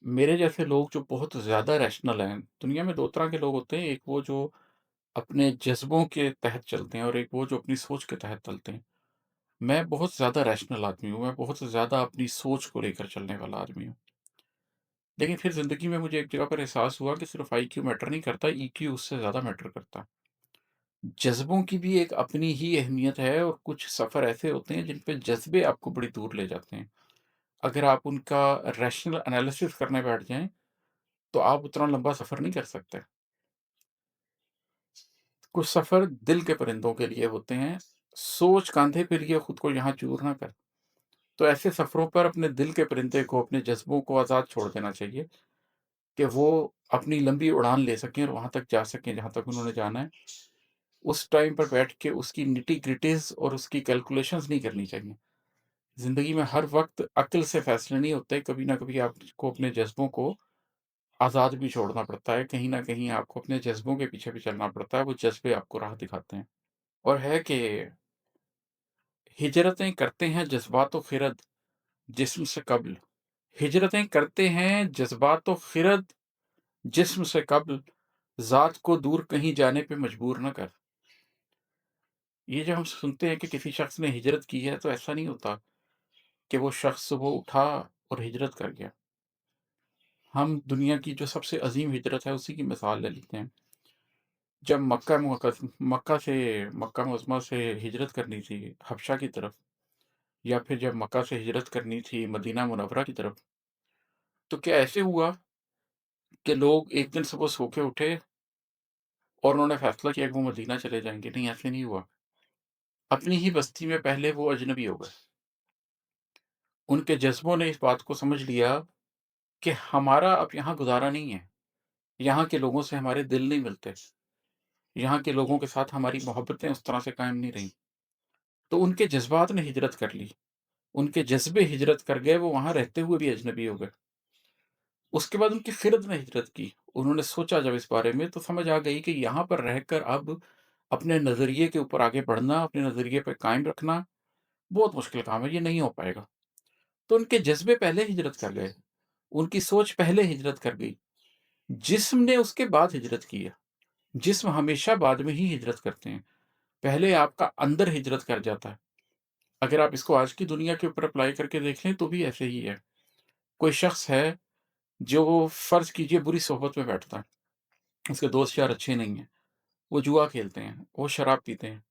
मेरे जैसे लोग जो बहुत ज़्यादा रैशनल हैं, दुनिया में 2 तरह के लोग होते हैं, एक वो जो अपने जज़्बों के तहत चलते हैं और एक वो जो अपनी सोच के तहत चलते हैं। मैं बहुत ज़्यादा रैशनल आदमी हूँ, मैं बहुत ज़्यादा अपनी सोच को लेकर चलने वाला आदमी हूँ। लेकिन फिर ज़िंदगी में मुझे एक जगह पर एहसास हुआ कि सिर्फ़ आईक्यू मैटर नहीं करता, ईक्यू उससे ज़्यादा मैटर करता है। जज़्बों की भी एक अपनी ही अहमियत है और कुछ सफ़र ऐसे होते हैं जिन पे जज़्बे आपको बड़ी दूर ले जाते हैं। अगर आप उनका रैशनल एनालिसिस करने बैठ जाएँ, तो आप उतना लंबा सफ़र नहीं कर सकते। कुछ सफ़र दिल के परिंदों के लिए होते हैं, सोच काँधे पे लिए खुद को यहाँ चूर ना कर। तो ऐसे सफ़रों पर अपने दिल के परिंदे को, अपने जज़्बों को आज़ाद छोड़ देना चाहिए कि वो अपनी लंबी उड़ान ले सकें और वहाँ तक जा सकें जहाँ तक उन्होंने जाना है। उस टाइम पर बैठ के उसकी निटी-ग्रिटीज़ और उसकी कैलकुलेशंस नहीं करनी चाहिए। ज़िंदगी में हर वक़्त अक्ल से फ़ैसले नहीं होते, कभी न कभी आपको अपने जज़्बों को आज़ाद भी छोड़ना पड़ता है, कहीं न कहीं आपको अपने जज़्बों के पीछे भी चलना पड़ता है, वो जज़्बे आपको राह दिखाते हैं। और है कि हिजरतें करते हैं जज़्बातो-ख़िरद जिस्म से क़ब्ल, हिजरतें करते हैं जज़्बातो-ख़िरद जिस्म से क़ब्ल, ज़ात को दूर कहीं जाने पे मजबूर ना कर। ये जब हम सुनते हैं कि किसी शख़्स ने हिजरत की है, तो ऐसा नहीं होता कि वो शख़्स सुबह उठा और हिजरत कर गया। हम दुनिया की जो सबसे अज़ीम हिजरत है, उसी की मिसाल ले लेते हैं। जब मक्का मुअज़्ज़मा से हिजरत करनी थी हबशा की तरफ, या फिर जब मक्का से हिजरत करनी थी मदीना मुनव्वरा की तरफ, तो क्या ऐसे हुआ कि लोग एक दिन सुबह सो के उठे और उन्होंने फ़ैसला किया कि वो मदीना चले जाएँगे? नहीं, ऐसे नहीं हुआ। अपनी ही बस्ती में पहले वो अजनबी हो गए। उनके जज़्बों ने इस बात को समझ लिया कि हमारा अब यहाँ गुज़ारा नहीं है। यहाँ के लोगों से हमारे दिल नहीं मिलते। यहाँ के लोगों के साथ हमारी मोहब्बतें उस तरह से कायम नहीं रहीं। तो उनके जज़्बात ने हिजरत कर ली। उनके जज़्बे हिजरत कर गए, वो वहाँ रहते हुए भी अजनबी हो गए। उसके बाद उनकी ख़िरद ने हिजरत की। उन्होंने सोचा जब इस बारे में, तो समझ आ गई कि यहाँ पर रहकर अब अपने नज़रिए के ऊपर आगे बढ़ना, अपने नज़रिए पे कायम रखना बहुत मुश्किल काम है, ये नहीं हो पाएगा। तो उनके जज़्बे पहले हिजरत कर गए, उनकी सोच पहले हिजरत कर गई। जिस्म ने उसके बाद हिजरत की है। जिस्म हमेशा बाद में ही हिजरत करते हैं। पहले आपका अंदर हिजरत कर जाता है। अगर आप इसको आज की दुनिया के ऊपर अप्लाई करके देख लें, तो भी ऐसे ही है। कोई शख़्स है जो फ़र्ज़ कीजिए बुरी सोहबत में बैठता है, उसके दोस्त यार अच्छे नहीं हैं, वो जुआ खेलते हैं, वो शराब पीते हैं।